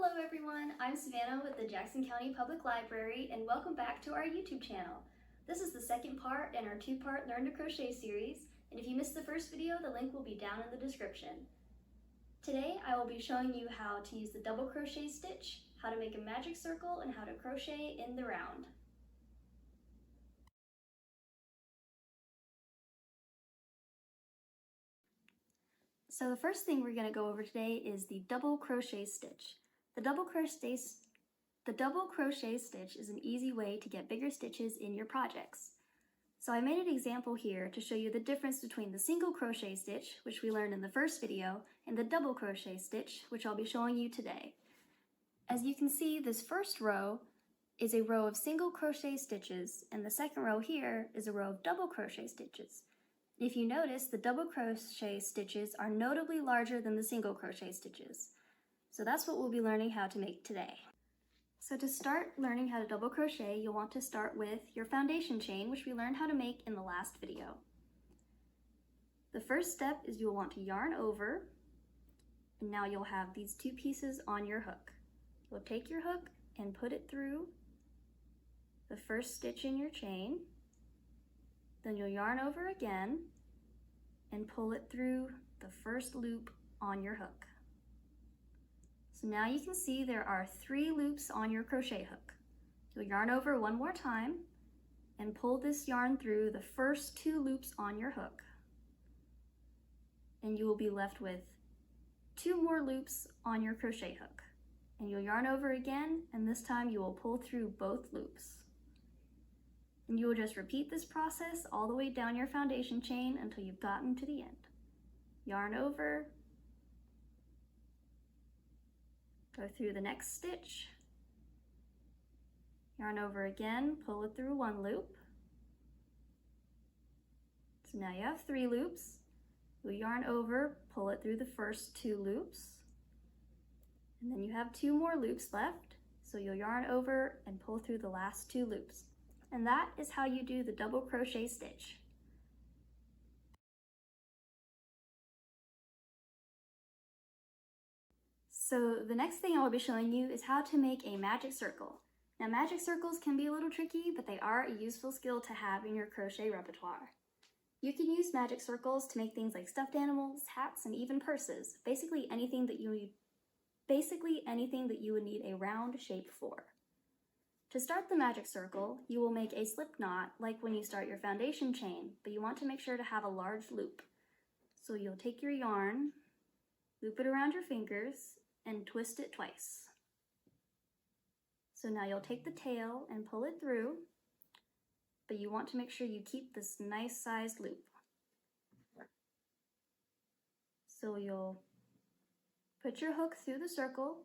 Hello everyone, I'm Savannah with the Jackson County Public Library and welcome back to our YouTube channel. This is the second part in our two-part Learn to Crochet series, and if you missed the first video, the link will be down in the description. Today I will be showing you how to use the double crochet stitch, how to make a magic circle, and how to crochet in the round. So the first thing we're going to go over today is the double crochet stitch. The double crochet stitch is an easy way to get bigger stitches in your projects. So I made an example here to show you the difference between the single crochet stitch, which we learned in the first video, and the double crochet stitch, which I'll be showing you today. As you can see, this first row is a row of single crochet stitches, and the second row here is a row of double crochet stitches. If you notice, the double crochet stitches are notably larger than the single crochet stitches. So that's what we'll be learning how to make today. So to start learning how to double crochet, you'll want to start with your foundation chain, which we learned how to make in the last video. The first step is you'll want to yarn over, and now you'll have these two pieces on your hook. You'll take your hook and put it through the first stitch in your chain. Then you'll yarn over again and pull it through the first loop on your hook. So now you can see there are 3 loops on your crochet hook. You'll yarn over one more time and pull this yarn through the first 2 loops on your hook. And you will be left with 2 more loops on your crochet hook. And you'll yarn over again, and this time you will pull through both loops. And you will just repeat this process all the way down your foundation chain until you've gotten to the end. Yarn over, go through the next stitch, yarn over again, pull it through 1 loop. So now you have 3 loops. You'll yarn over, pull it through the first 2 loops, and then you have 2 more loops left. So you'll yarn over and pull through the last 2 loops. And that is how you do the double crochet stitch. So the next thing I will be showing you is how to make a magic circle. Now magic circles can be a little tricky, but they are a useful skill to have in your crochet repertoire. You can use magic circles to make things like stuffed animals, hats, and even purses. Basically anything that you would need a round shape for. To start the magic circle, you will make a slip knot like when you start your foundation chain, but you want to make sure to have a large loop. So you'll take your yarn, loop it around your fingers, and twist it twice. So now you'll take the tail and pull it through, but you want to make sure you keep this nice sized loop. So you'll put your hook through the circle,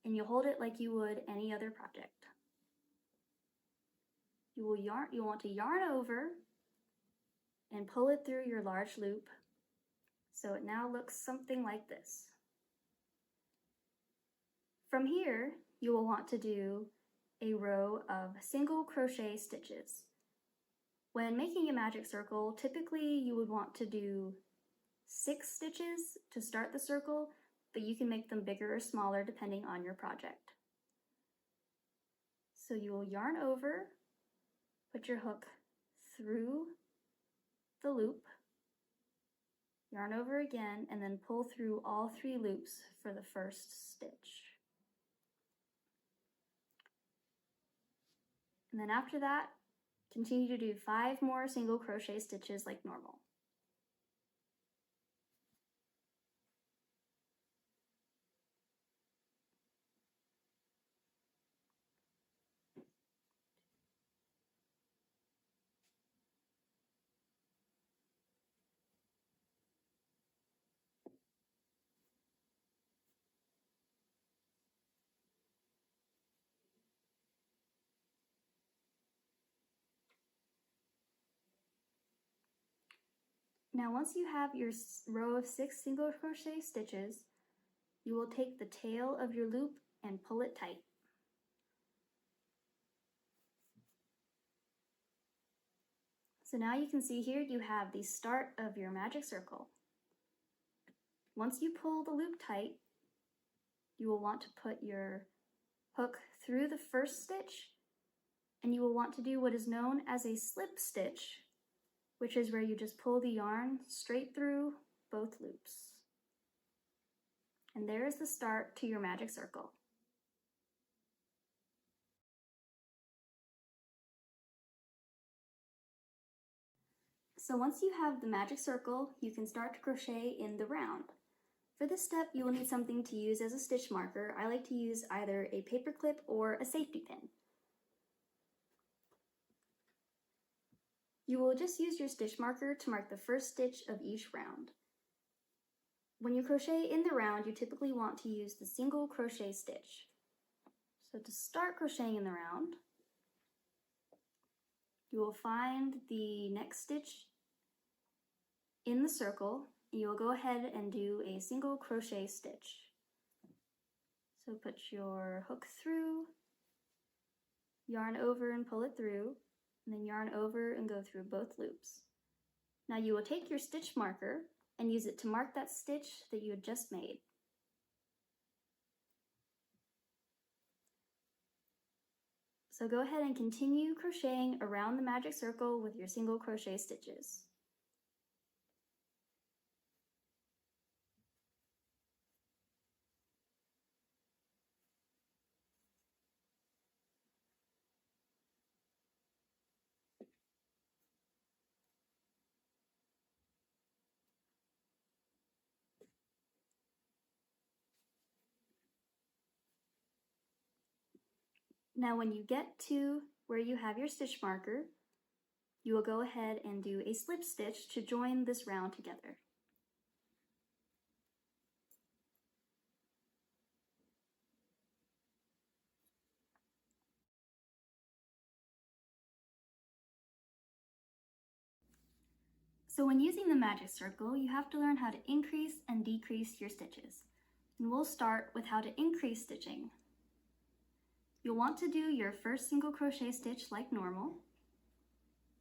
and you'll hold it like you would any other project. You'll want to yarn over and pull it through your large loop, so it now looks something like this. From here, you will want to do a row of single crochet stitches. When making a magic circle, typically you would want to do 6 stitches to start the circle, but you can make them bigger or smaller depending on your project. So you will yarn over, put your hook through the loop, yarn over again, and then pull through all 3 loops for the first stitch. And then after that, continue to do 5 more single crochet stitches like normal. Now once you have your row of 6 single crochet stitches, you will take the tail of your loop and pull it tight. So now you can see here you have the start of your magic circle. Once you pull the loop tight, you will want to put your hook through the first stitch, and you will want to do what is known as a slip stitch, which is where you just pull the yarn straight through both loops. And there is the start to your magic circle. So once you have the magic circle, you can start to crochet in the round. For this step, you will need something to use as a stitch marker. I like to use either a paper clip or a safety pin. You will just use your stitch marker to mark the first stitch of each round. When you crochet in the round, you typically want to use the single crochet stitch. So to start crocheting in the round, you will find the next stitch in the circle, and you will go ahead and do a single crochet stitch. So put your hook through, yarn over and pull it through, and then yarn over and go through both loops. Now you will take your stitch marker and use it to mark that stitch that you had just made. So go ahead and continue crocheting around the magic circle with your single crochet stitches. Now when you get to where you have your stitch marker, you will go ahead and do a slip stitch to join this round together. So when using the magic circle, you have to learn how to increase and decrease your stitches. And we'll start with how to increase stitching. You'll want to do your first single crochet stitch like normal,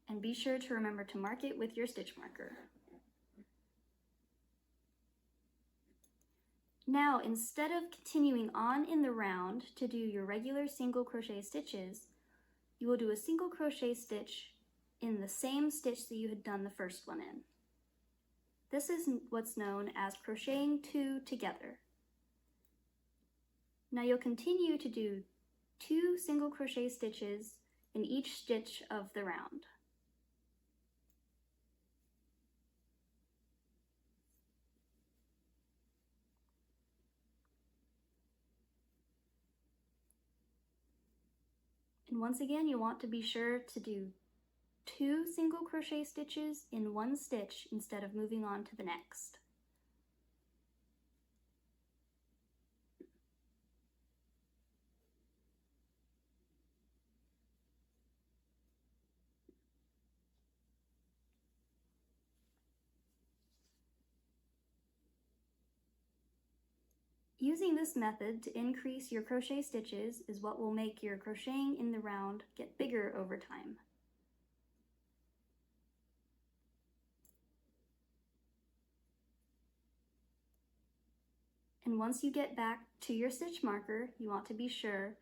and be sure to remember to mark it with your stitch marker. Now, instead of continuing on in the round to do your regular single crochet stitches, you will do a single crochet stitch in the same stitch that you had done the first one in. This is what's known as crocheting two together. Now you'll continue to do 2 single crochet stitches in each stitch of the round. And once again, you want to be sure to do 2 single crochet stitches in one stitch instead of moving on to the next. Using this method to increase your crochet stitches is what will make your crocheting in the round get bigger over time. And once you get back to your stitch marker, you want to be sure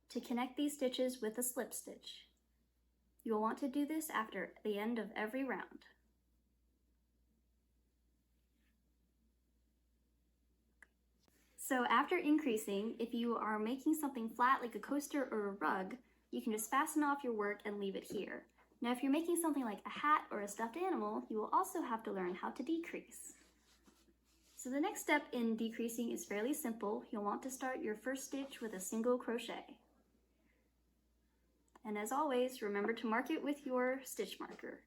to connect these stitches with a slip stitch. You will want to do this after the end of every round. So after increasing, if you are making something flat like a coaster or a rug, you can just fasten off your work and leave it here. Now if you're making something like a hat or a stuffed animal, you will also have to learn how to decrease. So the next step in decreasing is fairly simple. You'll want to start your first stitch with a single crochet. And as always, remember to mark it with your stitch marker.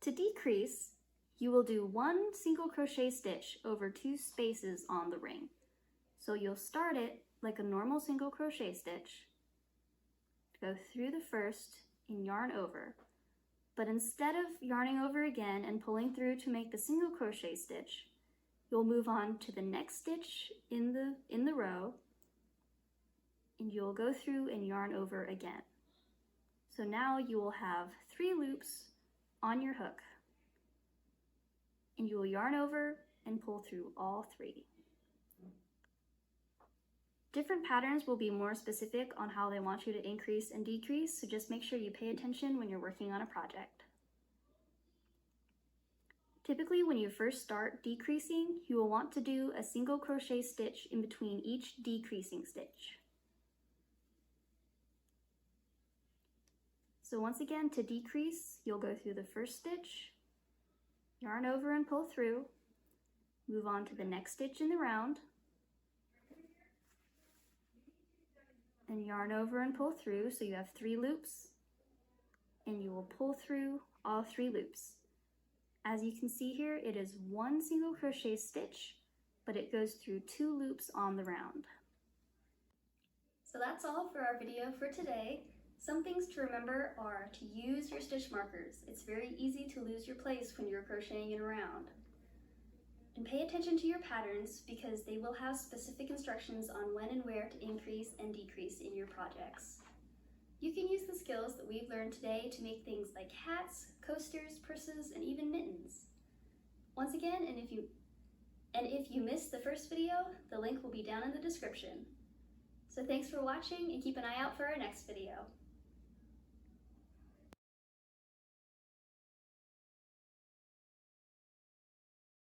To decrease, you will do 1 single crochet stitch over 2 spaces on the ring. So you'll start it like a normal single crochet stitch, go through the first and yarn over. But instead of yarning over again and pulling through to make the single crochet stitch, you'll move on to the next stitch in the row, and you'll go through and yarn over again. So now you will have 3 loops on your hook, and you will yarn over and pull through all 3. Different patterns will be more specific on how they want you to increase and decrease, so just make sure you pay attention when you're working on a project. Typically, when you first start decreasing, you will want to do a single crochet stitch in between each decreasing stitch. So once again, to decrease, you'll go through the first stitch, yarn over and pull through, move on to the next stitch in the round, and yarn over and pull through, so you have 3 loops, and you will pull through all 3 loops. As you can see here, it is 1 single crochet stitch, but it goes through 2 loops on the round. So that's all for our video for today. Some things to remember are to use your stitch markers. It's very easy to lose your place when you're crocheting it around. And pay attention to your patterns because they will have specific instructions on when and where to increase and decrease in your projects. You can use the skills that we've learned today to make things like hats, coasters, purses, and even mittens. Once again, and if you missed the first video, the link will be down in the description. So thanks for watching and keep an eye out for our next video.